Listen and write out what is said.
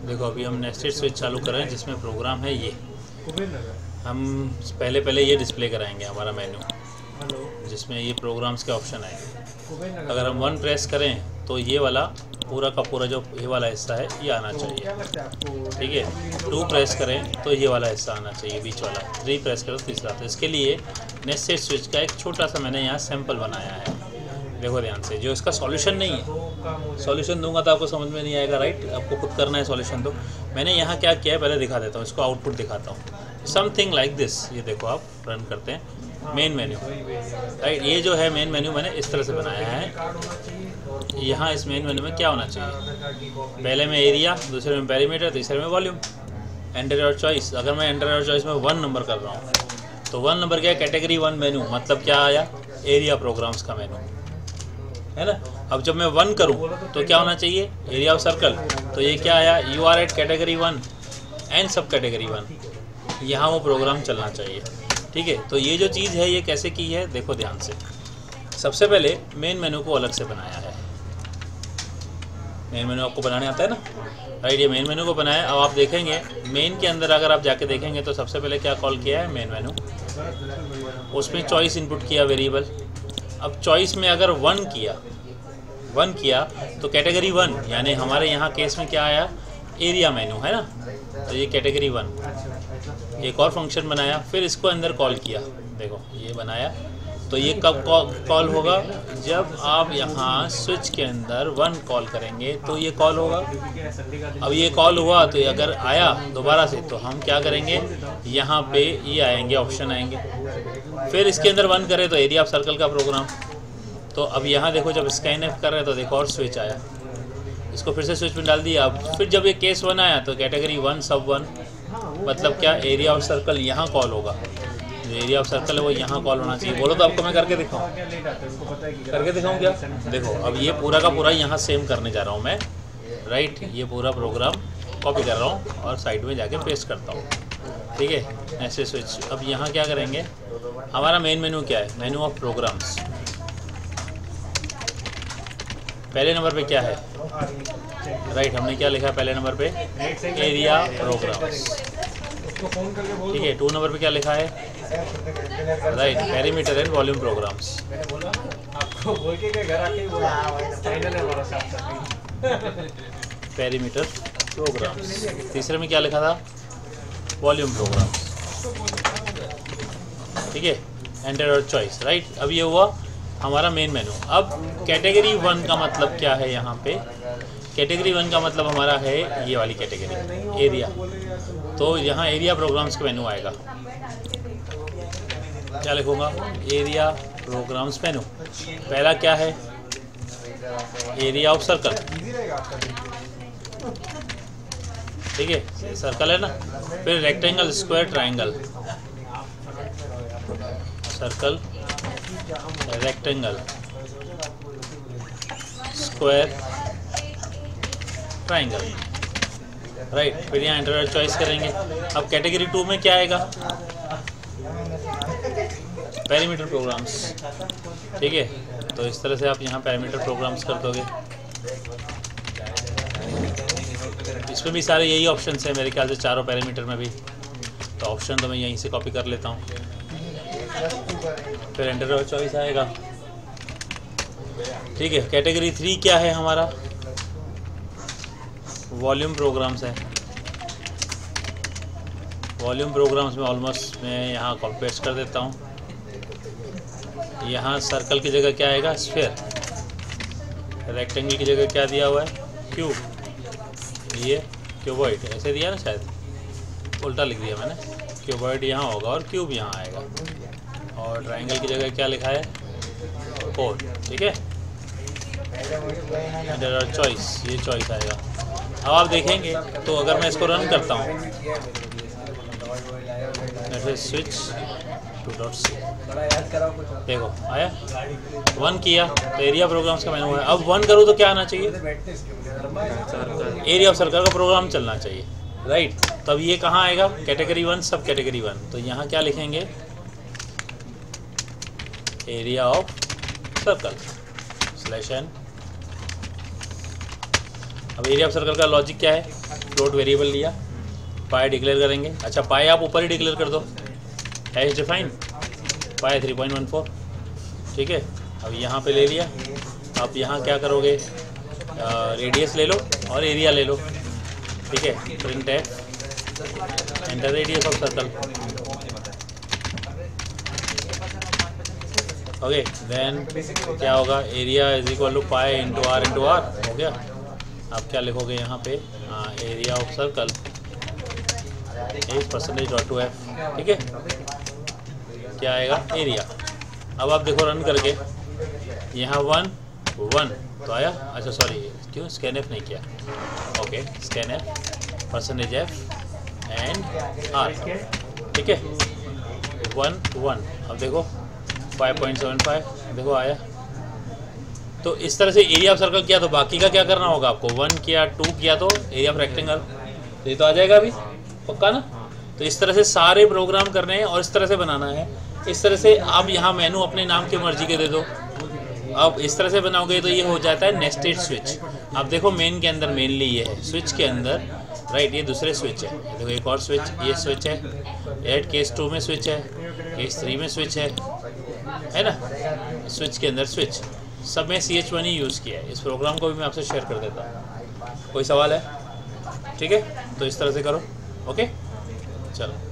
देखो अभी हम नेस्टेड स्विच चालू कर रहे हैं जिसमें प्रोग्राम है ये। हम पहले ये डिस्प्ले कराएंगे हमारा मेन्यू जिसमें ये प्रोग्राम्स के ऑप्शन आएंगे। अगर हम 1 प्रेस करें तो ये वाला पूरा का पूरा जो ये वाला हिस्सा है ये आना चाहिए, ठीक है। 2 प्रेस करें तो ये वाला हिस्सा आना चाहिए बीच वाला, 3 प्रेस करें तो तीसरा। तो इसके लिए नेस्टेड स्विच का एक छोटा सा मैंने यहाँ सैंपल बनाया है, देखो ध्यान से। जो इसका सॉल्यूशन नहीं है, सॉल्यूशन दूंगा तो आपको समझ में नहीं आएगा, राइट। आपको खुद करना है सॉल्यूशन। तो मैंने यहाँ क्या किया है पहले दिखा देता हूँ, इसको आउटपुट दिखाता हूँ। समथिंग लाइक दिस, ये देखो आप रन करते हैं मेन मेन्यू, राइट। ये जो है मेन मेन्यू मैंने इस तरह से बनाया है। यहाँ इस मेन मेन्यू में क्या होना चाहिए, पहले में एरिया, दूसरे में पेरीमीटर, तीसरे में वॉल्यूम। एंटर योर चॉइस, अगर मैं एंटर योर चॉइस में 1 नंबर कर रहा हूँ तो 1 नंबर क्या है, कैटेगरी 1 मेन्यू, मतलब क्या आया, एरिया प्रोग्राम्स का मेन्यू, है ना। अब जब मैं 1 करूं तो क्या होना चाहिए, एरिया ऑफ सर्कल। तो ये क्या आया, you are at category 1 and sub category 1, यहाँ वो प्रोग्राम चलना चाहिए, ठीक है। तो ये जो चीज़ है ये कैसे की है, देखो ध्यान से। सबसे पहले मेन मेन्यू को अलग से बनाया है। मेन मेन्यू आपको बनाने आता है ना, राइट। ये मेन मेन्यू को बनाया। अब आप देखेंगे मेन के अंदर अगर आप जाके देखेंगे तो सबसे पहले क्या कॉल किया है, मेन मेन्यू। उसमें चॉइस इनपुट किया, वेरिएबल। अब चॉइस में अगर 1 किया तो कैटेगरी 1 यानी हमारे यहाँ केस में क्या आया, एरिया मेन्यू, है ना। तो ये कैटेगरी 1। एक और फंक्शन बनाया, फिर इसको अंदर कॉल किया, देखो ये बनाया। तो ये कब कॉल होगा, जब आप यहाँ स्विच के अंदर 1 कॉल करेंगे तो ये कॉल होगा। अब ये कॉल हुआ तो ये अगर आया दोबारा से तो हम क्या करेंगे, यहाँ पे ये आएंगे, ऑप्शन आएंगे। फिर इसके अंदर 1 करें तो एरिया ऑफ सर्कल का प्रोग्राम। तो अब यहाँ देखो जब स्कैन एफ कर रहे हैं तो देखो और स्विच आया, इसको फिर से स्विच में डाल दिया। अब फिर जब ये केस 1 आया तो कैटेगरी 1 सब 1, मतलब क्या, एरिया ऑफ सर्कल यहाँ कॉल होगा। जो एरिया ऑफ सर्कल है वो यहाँ कॉल होना चाहिए। बोलो तो आपको मैं करके दिखाऊँ, क्या। देखो अब ये पूरा का पूरा यहाँ सेम करने जा रहा हूँ मैं, राइट। ये पूरा प्रोग्राम कॉपी कर रहा हूँ और साइड में जाके पेस्ट करता हूँ, ठीक है। ऐसे स्विच। अब यहाँ क्या करेंगे, हमारा मेन मेन्यू क्या है, मेन्यू ऑफ प्रोग्राम्स। पहले नंबर पे क्या है, राइट। हमने क्या लिखा है पहले नंबर पे, एरिया प्रोग्राम्स, ठीक है। 2 नंबर पे क्या लिखा है, right, perimeter and volume programs. Perimeter programs. तीसरे में क्या लिखा था, वॉल्यूम प्रोग्राम्स, ठीक है। Enter your choice, right. अब ये हुआ हमारा मेन मेन्यू। अब कैटेगरी 1 का मतलब क्या है, यहाँ पे कैटेगरी 1 का मतलब हमारा है ये वाली कैटेगरी, एरिया। तो यहाँ एरिया प्रोग्राम्स का मेन्यू आएगा। क्या लिखूँगा, एरिया प्रोग्राम्स मेन्यू। पहला क्या है, एरिया ऑफ सर्कल, ठीक है, सर्कल है ना। फिर rectangle, square, triangle, circle, rectangle, square, triangle, right. फिर यहाँ एंटर चॉइस करेंगे। अब कैटेगरी 2 में क्या आएगा, पेरीमीटर प्रोग्राम्स, ठीक है। तो इस तरह से आप यहाँ पेरीमीटर प्रोग्राम्स कर दोगे। इसमें भी सारे यही ऑप्शन हैं मेरे ख्याल से, चारों पेरीमीटर में भी। तो ऑप्शन तो मैं यहीं से कॉपी कर लेता हूँ। फिर एंटर और चॉइस आएगा, ठीक है। कैटेगरी 3 क्या है हमारा, वॉल्यूम प्रोग्राम्स है। वॉल्यूम प्रोग्राम्स में ऑलमोस्ट मैं यहाँ कॉपी पेस्ट कर देता हूँ। यहाँ सर्कल की जगह क्या आएगा, स्फीयर। रेक्टेंगल की जगह क्या दिया हुआ है, क्यूब। ये क्यूबॉइड ऐसे दिया ना, शायद उल्टा लिख दिया मैंने। क्यूबॉइड यहाँ होगा और क्यूब यहाँ आएगा। और ट्राइंगल की जगह क्या लिखा है, कोड, ठीक है। एंटर चॉइस, ये चॉइस आएगा। अब आप देखेंगे तो अगर मैं इसको रन करता हूँ, स्विच टू डॉट सी, देखो आया। 1 किया तो एरिया प्रोग्राम्स का मेन्यू है। अब 1 करूँ तो क्या आना चाहिए, एरिया ऑफ सर्कल का प्रोग्राम चलना चाहिए, राइट। तब ये कहाँ आएगा, कैटेगरी 1 सब कैटेगरी 1। तो यहाँ क्या लिखेंगे, एरिया ऑफ सर्कल /n। अब एरिया ऑफ सर्कल का लॉजिक क्या है, फ्लोट वेरिएबल लिया, पाई डिक्लेयर करेंगे। अच्छा पाई आप ऊपर ही डिक्लेयर कर दो, हैश डिफाइन पाई 3.14, ठीक है। अब यहाँ पे ले लिया, अब यहाँ क्या करोगे, रेडियस ले लो और एरिया ले लो, ठीक है। प्रिंट है enter radius of circle, okay. Then क्या होगा, area is equal to pi into r हो गया। आप क्या लिखोगे यहाँ पे, area of circle is %.2f, ठीक है। क्या आएगा, एरिया। अब आप देखो रन करके, यहाँ 1 1 तो आया। अच्छा सॉरी, क्यों स्कैन एफ नहीं किया, okay. Scan f %f and r, ठीक है। 1 1 अब देखो 5.75 देखो आया। तो इस तरह से एरिया ऑफ सर्कल किया, तो बाकी का क्या करना होगा आपको, 1 किया 2 किया तो एरिया ऑफ रेक्टेंगल, तो ये तो आ जाएगा अभी, पक्का ना। तो इस तरह से सारे प्रोग्राम करने हैं और इस तरह से बनाना है। इस तरह से आप यहाँ मेनू अपने नाम की मर्जी के दे दो। अब इस तरह से बनाओगे तो ये हो जाता है नेस्टेड स्विच। अब देखो मेन के अंदर मेनली ये है, स्विच के अंदर राइट, ये दूसरे स्विच है, देखो एक और स्विच, ये स्विच है, ऐड केस 2 में स्विच है, केस 3 में स्विच है ना। स्विच के अंदर स्विच, सब में CH1 ही यूज़ किया है। इस प्रोग्राम को भी मैं आपसे शेयर कर देता हूँ। कोई सवाल है, ठीक है। तो इस तरह से करो, ओके चलो।